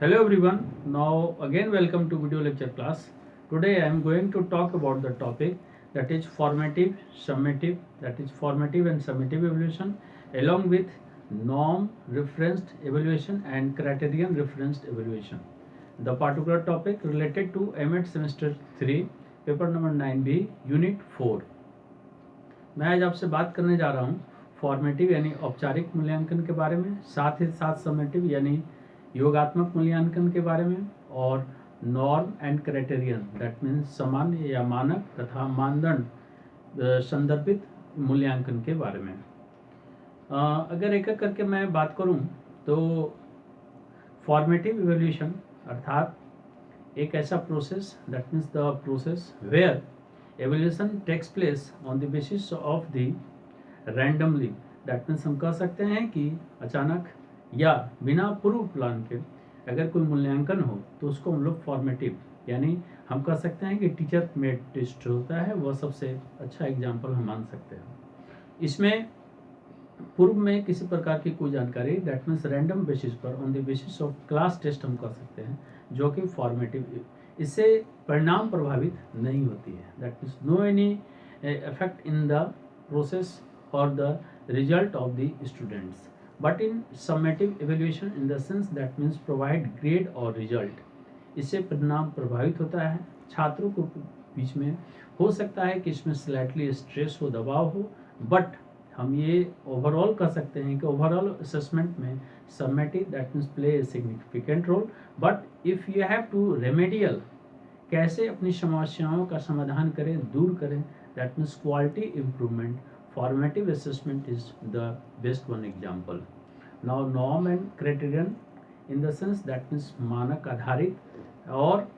Hello everyone, now again welcome to video lecture class. Today I am going to talk about the topic that is formative, summative, that is formative and summative evaluation along with norm referenced evaluation and criterion referenced evaluation. The particular topic related to MET semester 3 paper number 9B unit 4। मैं आज आपसे बात करने जा रहा हूँ formative यानी औपचारिक मूल्यांकन के बारे में, साथ ही साथ समेटिव यानी योगात्मक मूल्यांकन के बारे में, और norm and criterion that means सामान्य या मानक तथा मानदंड संदर्भित मूल्यांकन के बारे में। अगर एक एक करके मैं बात करूं तो फॉर्मेटिव इवैल्यूएशन अर्थात एक ऐसा process that means the process where evaluation takes place on the basis of the randomly, that means हम कह सकते हैं कि अचानक या बिना पूर्व प्लान के अगर कोई मूल्यांकन हो तो उसको हम लोग फॉर्मेटिव यानी हम कह सकते हैं कि टीचर मेड टेस्ट होता है, वह सबसे अच्छा एग्जाम्पल हम मान सकते हैं। इसमें पूर्व में किसी प्रकार की कोई जानकारी दैट मीन्स रैंडम बेसिस पर on the basis of class test हम कर सकते हैं, जो कि फॉर्मेटिव, इससे परिणाम प्रभावित नहीं होती है, that means no any effect in the process और the result of the students, but in summative evaluation in the sense that means provide grade और रिजल्ट, इससे परिणाम प्रभावित होता है। छात्रों को बीच में हो सकता है कि इसमें स्लाइटली स्ट्रेस हो, दबाव हो, बट हम ये ओवरऑल कह सकते हैं कि ओवरऑल असेसमेंट में summative that means play a significant role. But if you have to remedial, कैसे अपनी समस्याओं का समाधान करें, दूर करें, that means quality improvement, formative assessment is the best one example. Now norm and criterion in the sense that means मानक आधारित, और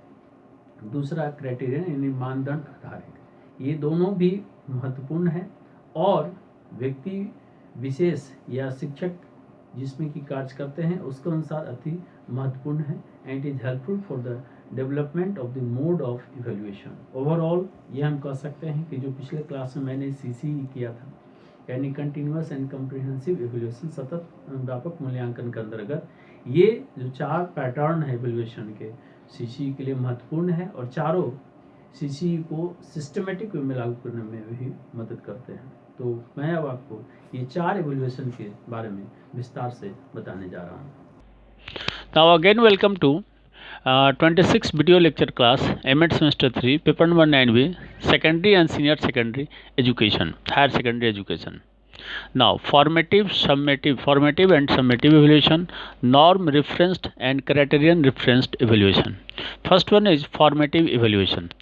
दूसरा क्राइटेरियन यानी मानदंड आधारित, ये दोनों भी महत्वपूर्ण हैं और व्यक्ति विशेष या शिक्षक जिसमें कि कार्य करते हैं उसके अनुसार अति महत्वपूर्ण है, and it is helpful for the development of the mode of evaluation. Overall ये हम कह सकते हैं कि जो पिछले क्लास में मैंने CCE किया था यानी कंटिन्यूअस एंड कम्प्रिहेंसिव इवेल्युएशन, सतत व्यापक मूल्यांकन के अंतर्गत ये जो 4 पैटर्न है इवेल्युएशन के CCE के लिए महत्वपूर्ण है, और चारों CCE को सिस्टमेटिक वे में लागू करने में भी मदद करते हैं। तो मैं अब आपको ये 4 इवेल्युएशन के बारे में विस्तार से बताने जा रहा हूँ। Now again welcome to 26 video lecture class MET semester 3 paper number 9B secondary and senior secondary education, higher secondary education. Now formative and summative evaluation, norm referenced and criterion referenced evaluation. First one is formative evaluation.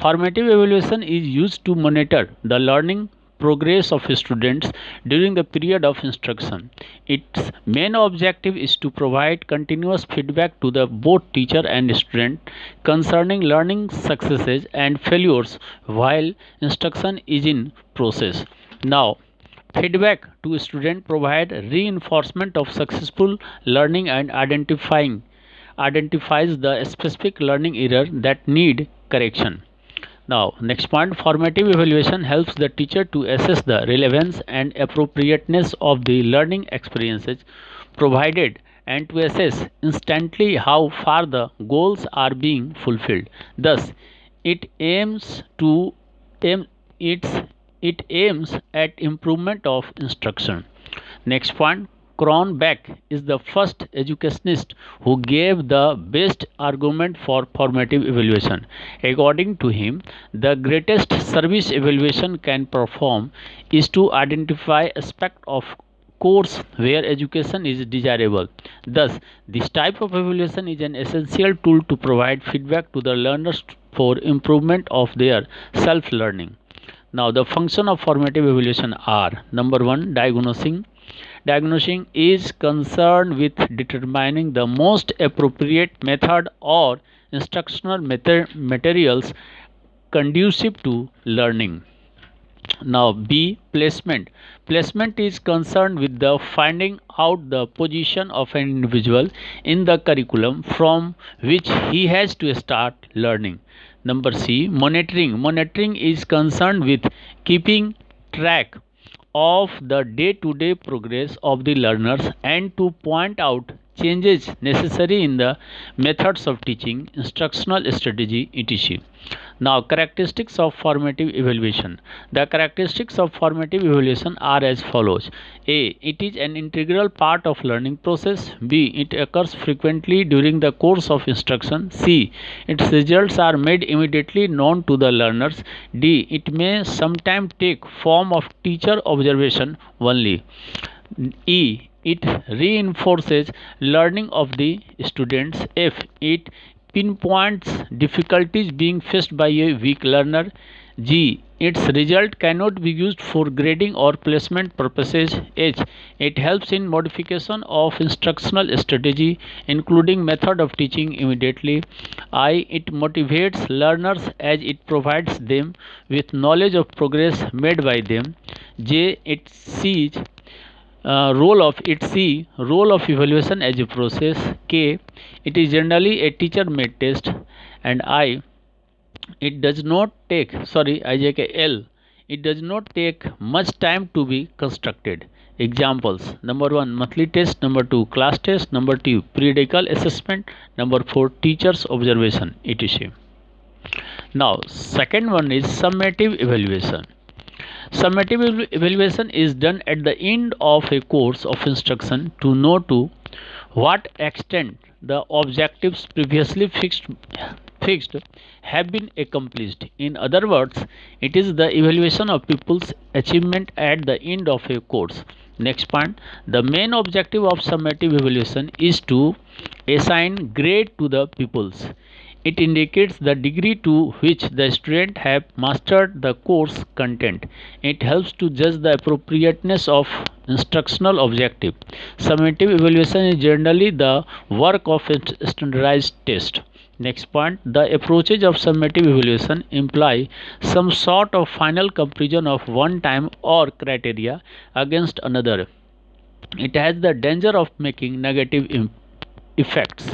Formative evaluation is used to monitor the learning progress of students during the period of instruction. Its main objective is to provide continuous feedback to the both teacher and student concerning learning successes and failures while instruction is in process. Now feedback to student provide reinforcement of successful learning and identifies the specific learning error that need correction. Now next point, formative evaluation helps the teacher to assess the relevance and appropriateness of the learning experiences provided and to assess instantly how far the goals are being fulfilled. Thus it aims to aim it aims at improvement of instruction. Next point, Cronbach is the first educationist who gave the best argument for formative evaluation. According to him, the greatest service evaluation can perform is to identify aspect of course where education is desirable. Thus, this type of evaluation is an essential tool to provide feedback to the learners for improvement of their self-learning. Now, the function of formative evaluation are: number 1, diagnosing. Diagnosing is concerned with determining the most appropriate method or instructional materials conducive to learning. Now B, placement. Placement is concerned with the finding out the position of an individual in the curriculum from which he has to start learning. Number C, monitoring. Monitoring is concerned with keeping track of the day-to-day progress of the learners and to point out changes necessary in the methods of teaching, instructional strategy, etc. Now, characteristics of formative evaluation. The characteristics of formative evaluation are as follows. A. It is an integral part of learning process. B. It occurs frequently during the course of instruction. C. Its results are made immediately known to the learners. D. It may sometimes take form of teacher observation only. E. It reinforces learning of the students. F. It pinpoints difficulties being faced by a weak learner. G. Its result cannot be used for grading or placement purposes. H. It helps in modification of instructional strategy, including method of teaching immediately. I. It motivates learners as it provides them with knowledge of progress made by them. J. It sees role of evaluation as a process. K. It is generally a teacher made test. And I. It does not take L. It does not take much time to be constructed. Examples: number 1, monthly test; number 2, class test; number 2, periodical assessment; number 4, teachers observation, etc. Now, second one is summative evaluation. Summative evaluation is done at the end of a course of instruction to know to what extent the objectives previously fixed have been accomplished. In other words, it is the evaluation of pupils' achievement at the end of a course. Next point, the main objective of summative evaluation is to assign grade to the pupils. It indicates the degree to which the student have mastered the course content. It helps to judge the appropriateness of instructional objective. Summative evaluation is generally the work of a standardized test. Next point, the approaches of summative evaluation imply some sort of final comparison of one time or criteria against another. It has the danger of making negative effects.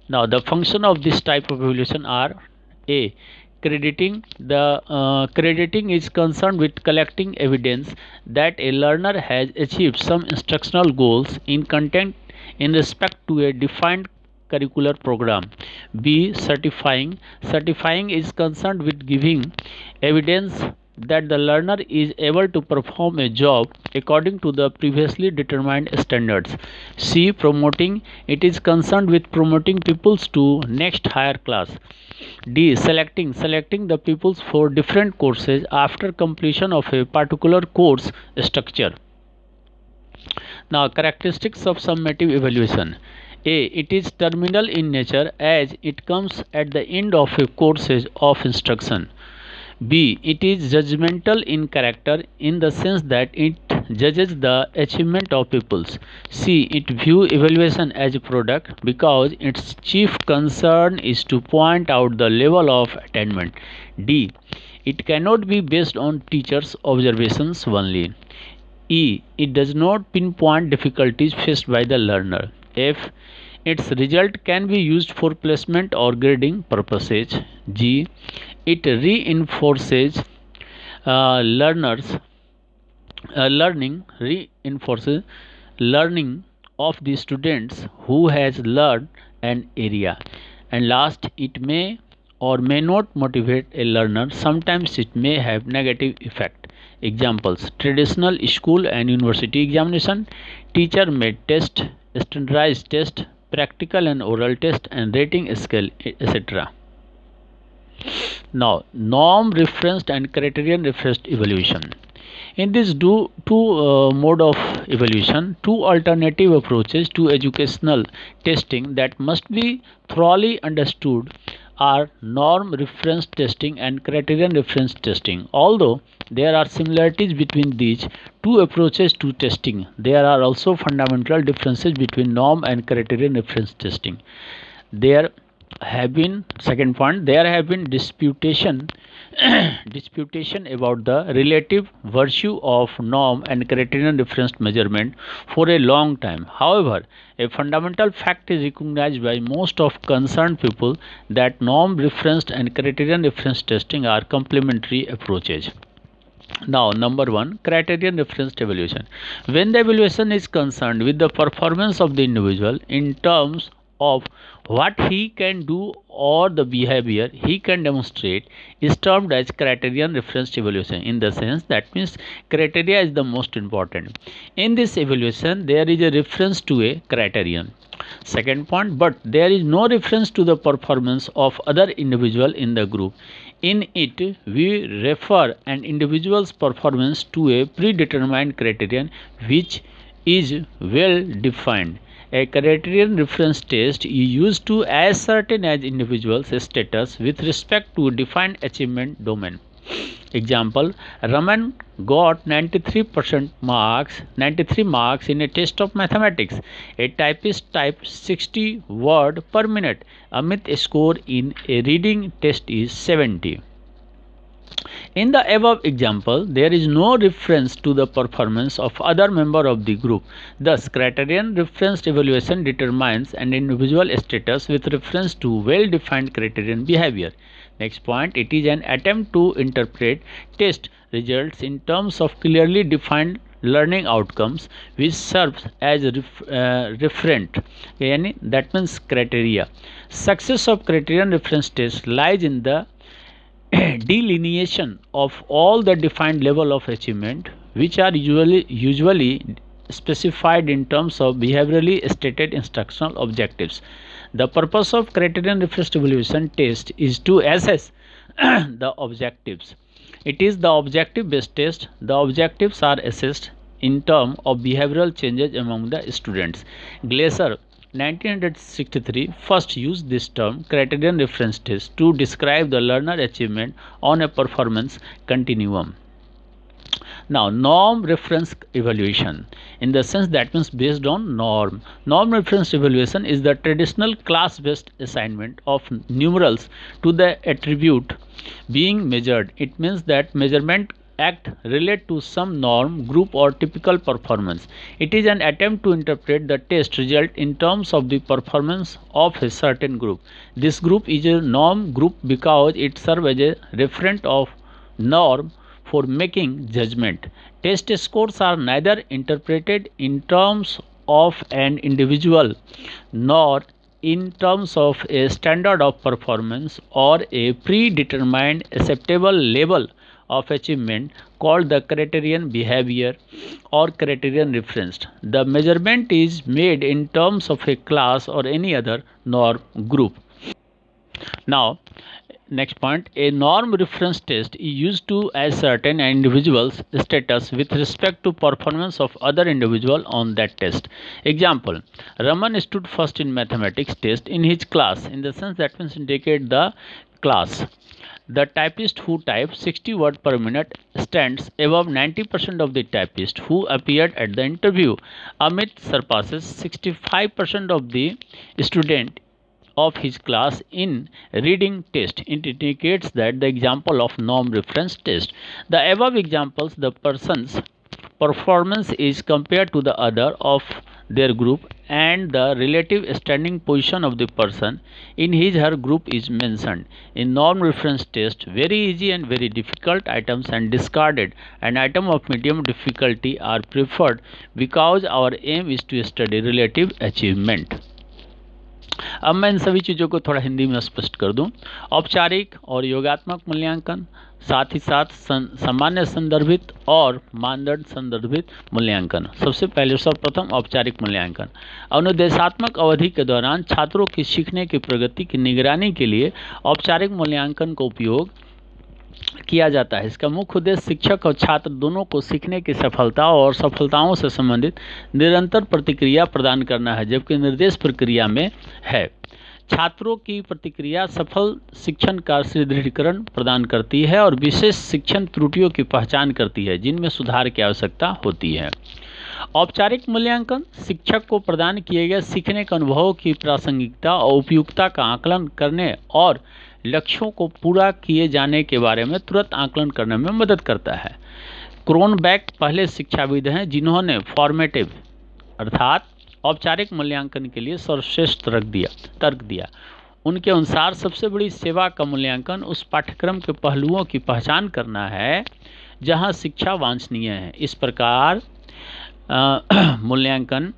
Now, the function of this type of evaluation are: A. Crediting. Crediting is concerned with collecting evidence that a learner has achieved some instructional goals in content in respect to a defined curricular program. B. Certifying. Certifying is concerned with giving evidence that the learner is able to perform a job according to the previously determined standards. C. Promoting. It is concerned with promoting pupils to next higher class. D. Selecting. Selecting the pupils for different courses after completion of a particular course structure. Now, characteristics of summative evaluation. A. It is terminal in nature as it comes at the end of a course of instruction. B. It is judgmental in character in the sense that it judges the achievement of pupils. C. It views evaluation as a product because its chief concern is to point out the level of attainment. D. It cannot be based on teachers' observations only. E. It does not pinpoint difficulties faced by the learner. F. Its result can be used for placement or grading purposes. G. It reinforces reinforces learning of the students who has learned an area. And last, it may or may not motivate a learner. Sometimes it may have negative effect. Examples: traditional school and university examination, teacher made test, standardized test, practical and oral test, and rating scale, etc. Now, norm referenced and criterion referenced evaluation. In this two mode of evaluation, two alternative approaches to educational testing that must be thoroughly understood are norm reference testing and criterion reference testing. Although there are similarities between these two approaches to testing, there are also fundamental differences between norm and criterion reference testing. There have been disputation about the relative virtue of norm and criterion referenced measurement for a long time. However, a fundamental fact is recognized by most of concerned people that norm referenced and criterion referenced testing are complementary approaches. Now, number one, criterion referenced evaluation. When the evaluation is concerned with the performance of the individual in terms of what he can do or the behavior he can demonstrate, is termed as criterion referenced evaluation. In the sense, that means criteria is the most important. In this evaluation, there is a reference to a criterion. Second point, but there is no reference to the performance of other individual in the group. In it, we refer an individual's performance to a predetermined criterion which is well defined. A criterion reference test is used to ascertain an individual's status with respect to defined achievement domain. Example, Raman got 93 marks in a test of mathematics. A typist typed 60 words per minute. Amit's score in a reading test is 70. In the above example, there is no reference to the performance of other member of the group. Thus, criterion referenced evaluation determines an individual status with reference to well-defined criterion behavior. Next point, it is an attempt to interpret test results in terms of clearly defined learning outcomes which serves as referent, that means criteria. Success of criterion reference test lies in the delineation of all the defined level of achievement which are usually specified in terms of behaviorally stated instructional objectives. The purpose of criterion referenced evaluation test is to assess the objectives. It is the objective based test. The objectives are assessed in terms of behavioral changes among the students. Glaser 1963 first used this term criterion reference test to describe the learner achievement on a performance continuum. Now, norm reference evaluation, in the sense that means based on norm. Norm reference evaluation is the traditional class based assignment of numerals to the attribute being measured. It means that measurement act relate to some norm, group or typical performance. It is an attempt to interpret the test result in terms of the performance of a certain group. This group is a norm group because it serves as a referent of norm for making judgment. Test scores are neither interpreted in terms of an individual nor in terms of a standard of performance or a predetermined acceptable level of achievement called the criterion behavior or criterion referenced. The measurement is made in terms of a class or any other norm group. Now, next point, a norm reference test is used to ascertain an individual's status with respect to performance of other individual on that test. Example, Raman stood first in mathematics test in his class, in the sense that means indicate the class. The typist who typed 60 words per minute stands above 90% of the typists who appeared at the interview. Amit surpasses 65% of the student of his class in reading test. It indicates that the example of norm reference test. The above examples, the person's performance is compared to the other of their group and the relative standing position of the person in his her group is mentioned. In norm reference test, very easy and very difficult items and discarded and item of medium difficulty are preferred because our aim is to study relative achievement. अब मैं इन सभी चीज़ों को थोड़ा हिंदी में स्पष्ट कर दूं। औपचारिक और योगात्मक मूल्यांकन, साथ ही साथ सामान्य संदर्भित और मानदंड संदर्भित मूल्यांकन। सबसे पहले सर्वप्रथम औपचारिक मूल्यांकन। अनुदेशात्मक अवधि के दौरान छात्रों की सीखने की प्रगति की निगरानी के लिए औपचारिक मूल्यांकन का उपयोग किया जाता है। इसका मुख्य उद्देश्य शिक्षक और छात्र दोनों को सीखने की सफलता और सफलताओं से संबंधित निरंतर प्रतिक्रिया प्रदान करना है, जबकि निर्देश प्रक्रिया में है। छात्रों की प्रतिक्रिया सफल शिक्षण का सुदृढ़ीकरण प्रदान करती है और विशेष शिक्षण त्रुटियों की पहचान करती है जिनमें सुधार की आवश्यकता होती है। औपचारिक मूल्यांकन शिक्षक को प्रदान किए गए सीखने के अनुभवों की प्रासंगिकता और उपयुक्तता का आकलन करने और लक्ष्यों को पूरा किए जाने के बारे में तुरंत आकलन करने में मदद करता है। क्रोनबैक पहले शिक्षाविद हैं जिन्होंने फॉर्मेटिव अर्थात औपचारिक मूल्यांकन के लिए सर्वश्रेष्ठ तर्क दिया। उनके अनुसार सबसे बड़ी सेवा का मूल्यांकन उस पाठ्यक्रम के पहलुओं की पहचान करना है जहां शिक्षा वांछनीय है। इस प्रकार मूल्यांकन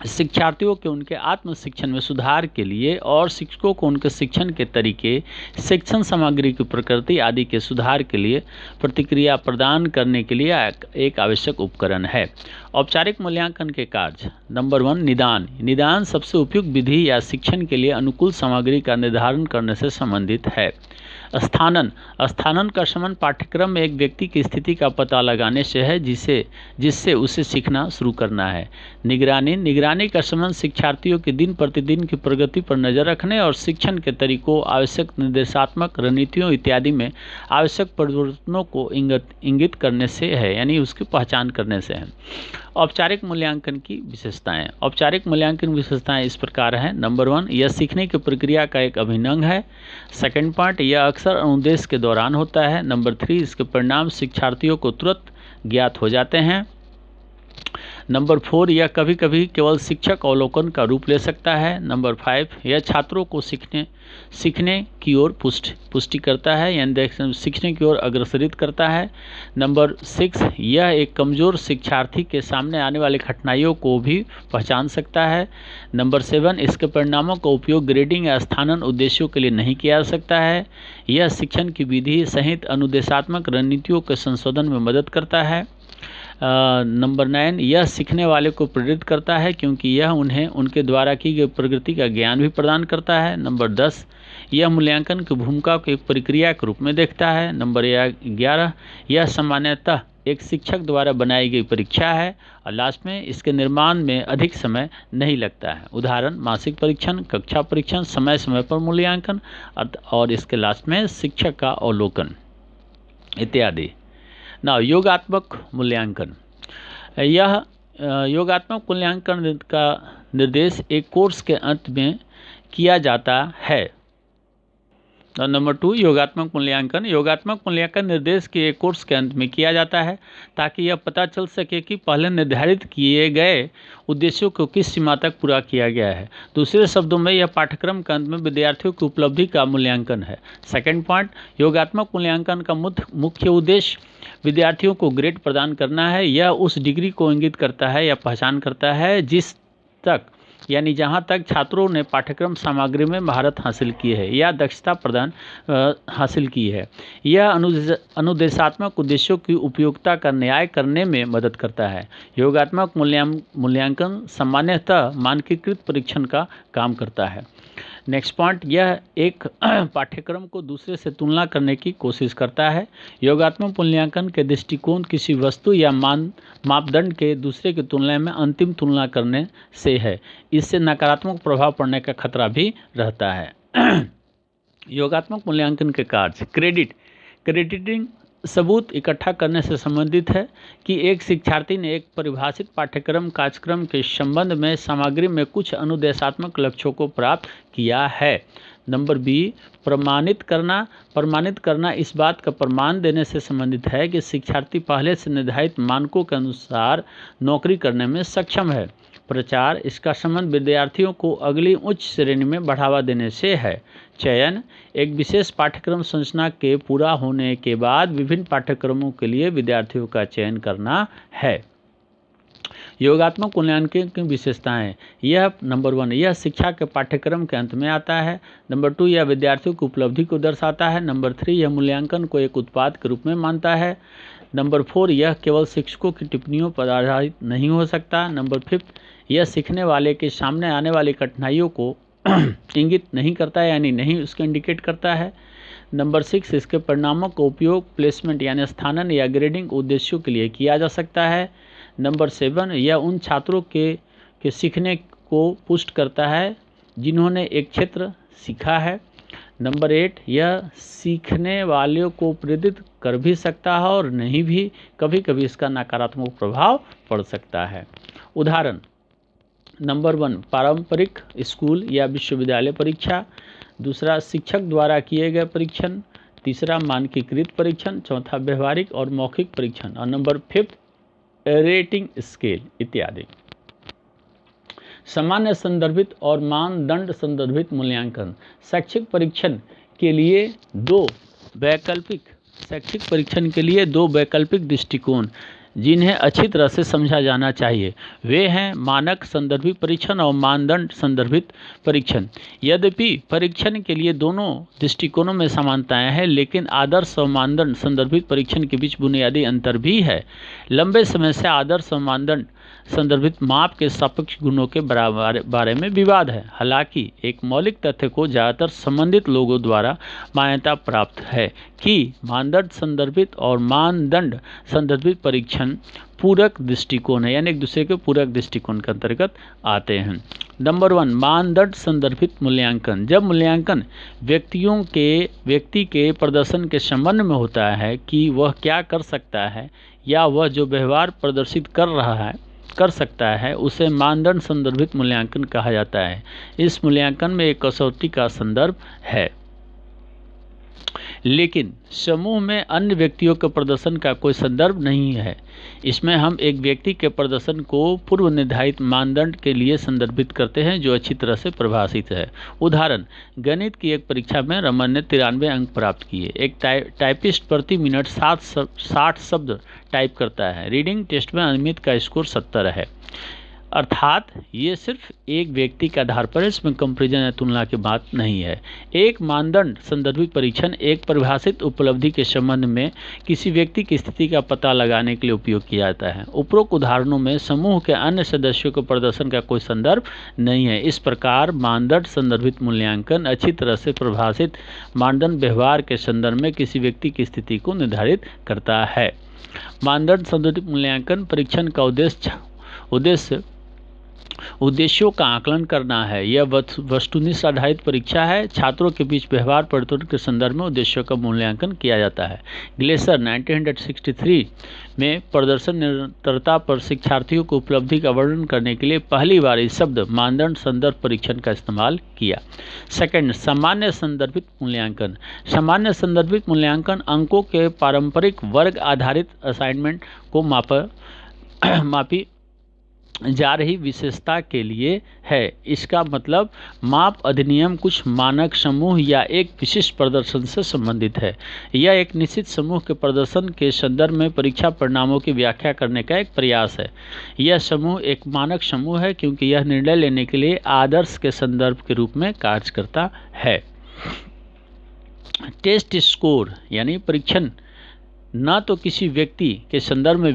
शिक्षार्थियों के उनके आत्म शिक्षण में सुधार के लिए और शिक्षकों को उनके शिक्षण के तरीके, शिक्षण सामग्री की प्रकृति आदि के सुधार के लिए प्रतिक्रिया प्रदान करने के लिए एक आवश्यक उपकरण है। औपचारिक मूल्यांकन के कार्य। नंबर 1, निदान। निदान सबसे उपयुक्त विधि या शिक्षण के लिए अनुकूल सामग्री का निर्धारण करने से संबंधित है। स्थानन। स्थानन का संबंध पाठ्यक्रम में एक व्यक्ति की स्थिति का पता लगाने से है जिससे उसे सीखना शुरू करना है। निगरानी। निगरानी का संबंध शिक्षार्थियों की दिन प्रतिदिन की प्रगति पर नजर रखने और शिक्षण के तरीकों, आवश्यक निर्देशात्मक रणनीतियों इत्यादि में आवश्यक परिवर्तनों को इंगित करने से है, यानी उसकी पहचान करने से है। औपचारिक मूल्यांकन की विशेषताएं। औपचारिक मूल्यांकन विशेषताएं इस प्रकार हैं। नंबर 1, यह सीखने की प्रक्रिया का एक अभिन्न अंग है। सेकंड पॉइंट, यह अक्सर अनुदेश के दौरान होता है। नंबर 3, इसके परिणाम शिक्षार्थियों को तुरंत ज्ञात हो जाते हैं। नंबर 4, यह कभी कभी केवल शिक्षक अवलोकन का रूप ले सकता है। नंबर 5, यह छात्रों को सीखने की ओर पुष्टि करता है, यानी सीखने की ओर अग्रसरित करता है। नंबर 6, यह एक कमज़ोर शिक्षार्थी के सामने आने वाली कठिनाइयों को भी पहचान सकता है। नंबर 7, इसके परिणामों का उपयोग ग्रेडिंग या स्थानन उद्देश्यों के लिए नहीं किया जा सकता है। यह शिक्षण की विधि सहित अनुदेशात्मक रणनीतियों के संशोधन में मदद करता है। नंबर 9, यह सीखने वाले को प्रेरित करता है क्योंकि यह उन्हें उनके द्वारा की गई प्रगति का ज्ञान भी प्रदान करता है। नंबर 10, यह मूल्यांकन की भूमिका को एक प्रक्रिया के रूप में देखता है। नंबर 11, यह सामान्यतः एक शिक्षक द्वारा बनाई गई परीक्षा है और लास्ट में इसके निर्माण में अधिक समय नहीं लगता है। उदाहरण, मासिक परीक्षण, कक्षा परीक्षण, समय समय पर मूल्यांकन और इसके लास्ट में शिक्षक का अवलोकन इत्यादि। ना योगात्मक मूल्यांकन। यह योगात्मक मूल्यांकन का निर्देश एक कोर्स के अंत में किया जाता है। नंबर 2, योगात्मक मूल्यांकन। योगात्मक मूल्यांकन निर्देश के एक कोर्स के अंत में किया जाता है ताकि यह पता चल सके कि पहले निर्धारित किए गए उद्देश्यों को किस सीमा तक पूरा किया गया है। दूसरे शब्दों में यह पाठ्यक्रम के अंत में विद्यार्थियों की उपलब्धि का मूल्यांकन है। सेकंड पॉइंट, योगात्मक मूल्यांकन का मुख्य उद्देश्य विद्यार्थियों को ग्रेड प्रदान करना है। यह उस डिग्री को इंगित करता है या पहचान करता है जिस तक, यानी जहां तक छात्रों ने पाठ्यक्रम सामग्री में महारत हासिल की है या दक्षता प्रदान हासिल की है। यह अनुदेशात्मक उद्देश्यों की उपयोगिता का न्याय करने में मदद करता है। योगात्मक मूल्यांकन सामान्यतः मानकीकृत परीक्षण का काम करता है। नेक्स्ट पॉइंट, यह एक पाठ्यक्रम को दूसरे से तुलना करने की कोशिश करता है। योगात्मक मूल्यांकन के दृष्टिकोण किसी वस्तु या मापदंड के दूसरे की तुलना में अंतिम तुलना करने से है। इससे नकारात्मक प्रभाव पड़ने का खतरा भी रहता है। योगात्मक मूल्यांकन के कार्य। क्रेडिटिंग सबूत इकट्ठा करने से संबंधित है कि एक शिक्षार्थी ने एक परिभाषित पाठ्यक्रम कार्यक्रम के संबंध में सामग्री में कुछ अनुदेशात्मक लक्ष्यों को प्राप्त किया है। नंबर बी, प्रमाणित करना इस बात का प्रमाण देने से संबंधित है कि शिक्षार्थी पहले से निर्धारित मानकों के अनुसार नौकरी करने में सक्षम है। प्रचार, इसका संबंध विद्यार्थियों को अगली उच्च श्रेणी में बढ़ावा देने से है। चयन, एक विशेष पाठ्यक्रम संरचना के पूरा होने के बाद विभिन्न पाठ्यक्रमों के लिए विद्यार्थियों का चयन करना है। योगात्मक मूल्यांकन की विशेषताएं। यह नंबर 1, यह शिक्षा के पाठ्यक्रम के अंत में आता है। नंबर 2, यह विद्यार्थियों की उपलब्धि को दर्शाता है। नंबर 3, यह मूल्यांकन को एक उत्पाद के रूप में मानता है। नंबर 4, यह केवल शिक्षकों की टिप्पणियों पर आधारित नहीं हो सकता। नंबर 5, यह सीखने वाले के सामने आने वाली कठिनाइयों को इंगित नहीं करता है, यानी नहीं उसको इंडिकेट करता है। नंबर 6, इसके परिणामों का उपयोग प्लेसमेंट यानी स्थानन या ग्रेडिंग उद्देश्यों के लिए किया जा सकता है। नंबर 7, यह उन छात्रों के सीखने को पुष्ट करता है जिन्होंने एक क्षेत्र सीखा है। नंबर 8, यह सीखने वालों को प्रेरित कर भी सकता है और नहीं भी, कभी कभी इसका नकारात्मक प्रभाव पड़ सकता है। उदाहरण, नंबर 1, पारंपरिक स्कूल या विश्वविद्यालय परीक्षा। दूसरा, शिक्षक द्वारा किए गए परीक्षण। तीसरा, मानकीकृत परीक्षण। चौथा, व्यवहारिक और मौखिक परीक्षण। और नंबर 5, रेटिंग स्केल इत्यादि। सामान्य संदर्भित और मानदंड संदर्भित मूल्यांकन। शैक्षिक परीक्षण के लिए 2 वैकल्पिक शैक्षिक परीक्षण के लिए दो वैकल्पिक दृष्टिकोण जिन्हें अच्छी तरह से समझा जाना चाहिए वे हैं मानक संदर्भित परीक्षण और मानदंड संदर्भित परीक्षण। यद्यपि परीक्षण के लिए दोनों दृष्टिकोणों में समानताएं हैं, लेकिन आदर्श और मानदंड संदर्भित परीक्षण के बीच बुनियादी अंतर भी है। लंबे समय से आदर्श और मानदंड संदर्भित माप के सापेक्ष गुणों के बारे में विवाद है। हालांकि एक मौलिक तथ्य को ज़्यादातर संबंधित लोगों द्वारा मान्यता प्राप्त है कि मानदंड संदर्भित और मानदंड संदर्भित परीक्षण पूरक दृष्टिकोण है, यानी एक दूसरे के पूरक दृष्टिकोण के अंतर्गत आते हैं। नंबर 1, मानदंड संदर्भित मूल्यांकन। जब मूल्यांकन व्यक्ति के प्रदर्शन के संबंध में होता है कि वह क्या कर सकता है या वह जो व्यवहार प्रदर्शित कर सकता है, उसे मानदंड संदर्भित मूल्यांकन कहा जाता है। इस मूल्यांकन में एक कसौटी का संदर्भ है, लेकिन समूह में अन्य व्यक्तियों के प्रदर्शन का कोई संदर्भ नहीं है। इसमें हम एक व्यक्ति के प्रदर्शन को पूर्व निर्धारित मानदंड के लिए संदर्भित करते हैं जो अच्छी तरह से परिभाषित है। उदाहरण, गणित की एक परीक्षा में रमन ने 93 अंक प्राप्त किए। एक टाइपिस्ट प्रति मिनट 60 शब्द टाइप करता है। रीडिंग टेस्ट में अमित का स्कोर 70 है। अर्थात ये सिर्फ एक व्यक्ति के आधार पर, इसमें कंपैरिजन या तुलना की बात नहीं है। एक मानदंड संदर्भित परीक्षण एक परिभाषित उपलब्धि के संबंध में किसी व्यक्ति की स्थिति का पता लगाने के लिए उपयोग किया जाता है। उपरोक्त उदाहरणों में समूह के अन्य सदस्यों के प्रदर्शन का कोई संदर्भ नहीं है। इस प्रकार मानदंड संदर्भित मूल्यांकन अच्छी तरह से परिभाषित मानदंड व्यवहार के संदर्भ में किसी व्यक्ति की स्थिति को निर्धारित करता है। मानदंड संदर्भित मूल्यांकन परीक्षण का उद्देश्यों का आकलन करना है। यह वस्तुनिष्ठ आधारित परीक्षा है। छात्रों के बीच व्यवहार परिवर्तन के संदर्भ में उद्देश्यों का मूल्यांकन किया जाता है। ग्लेसर 1963 में प्रदर्शन निरंतरता पर शिक्षार्थियों को उपलब्धि का वर्णन करने के लिए पहली बार इस शब्द मानदंड संदर्भ परीक्षण का इस्तेमाल किया। सेकंड, सामान्य संदर्भित मूल्यांकन। सामान्य संदर्भित मूल्यांकन अंकों के पारंपरिक वर्ग आधारित असाइनमेंट को मापी जा रही विशेषता के लिए है। इसका मतलब माप अधिनियम कुछ मानक समूह या एक विशिष्ट प्रदर्शन से संबंधित है। यह एक निश्चित समूह के प्रदर्शन के संदर्भ में परीक्षा परिणामों की व्याख्या करने का एक प्रयास है। यह समूह एक मानक समूह है क्योंकि यह निर्णय लेने के लिए आदर्श के संदर्भ के रूप में कार्य करता है। टेस्ट स्कोर यानी परीक्षण न तो किसी व्यक्ति के संदर्भ में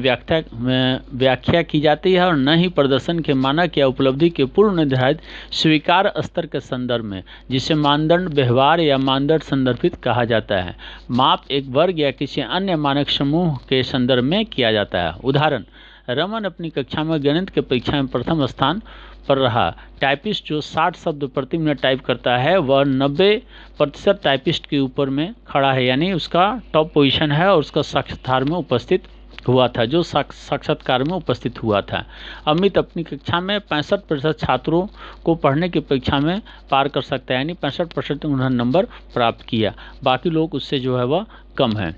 व्याख्या की जाती है और न ही प्रदर्शन के मानक या उपलब्धि के पूर्व निर्धारित स्वीकार स्तर के संदर्भ में, जिसे मानदंड व्यवहार या मानदंड संदर्भित कहा जाता है। माप एक वर्ग या किसी अन्य मानक समूह के संदर्भ में किया जाता है। उदाहरण, रमन अपनी कक्षा में गणित की परीक्षा में प्रथम स्थान पर रहा। टाइपिस्ट जो 60 शब्द प्रति मिनट टाइप करता है वह 90% टाइपिस्ट के ऊपर में खड़ा है, यानी उसका टॉप पोजीशन है और उसका साक्षात्कार में उपस्थित हुआ था। अमित अपनी कक्षा में 65% छात्रों को पढ़ने की परीक्षा में पार कर सकता है, यानी 65% उन्होंने नंबर प्राप्त किया। बाकी लोग उससे जो है वह कम है।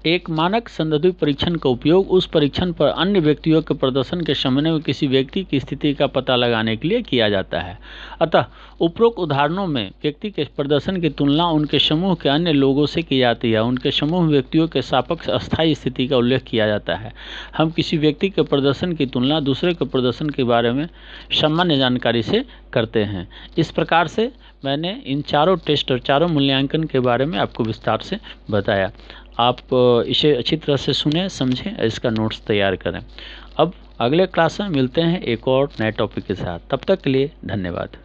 एक मानक संदर्भित परीक्षण का उपयोग उस परीक्षण पर अन्य व्यक्तियों के प्रदर्शन के संबंध में किसी व्यक्ति की स्थिति का पता लगाने के लिए किया जाता है। अतः उपरोक्त उदाहरणों में व्यक्ति के प्रदर्शन की तुलना उनके समूह के अन्य लोगों से की जाती है। उनके समूह व्यक्तियों के सापेक्ष अस्थायी स्थिति का उल्लेख किया जाता है। हम किसी व्यक्ति के प्रदर्शन की तुलना दूसरे के प्रदर्शन के बारे में सामान्य जानकारी से करते हैं। इस प्रकार से मैंने इन चारों टेस्ट और चारों मूल्यांकन के बारे में आपको विस्तार से बताया। आप इसे अच्छी तरह से सुने, समझें, इसका नोट्स तैयार करें। अब अगले क्लास में मिलते हैं एक और नए टॉपिक के साथ। तब तक के लिए धन्यवाद।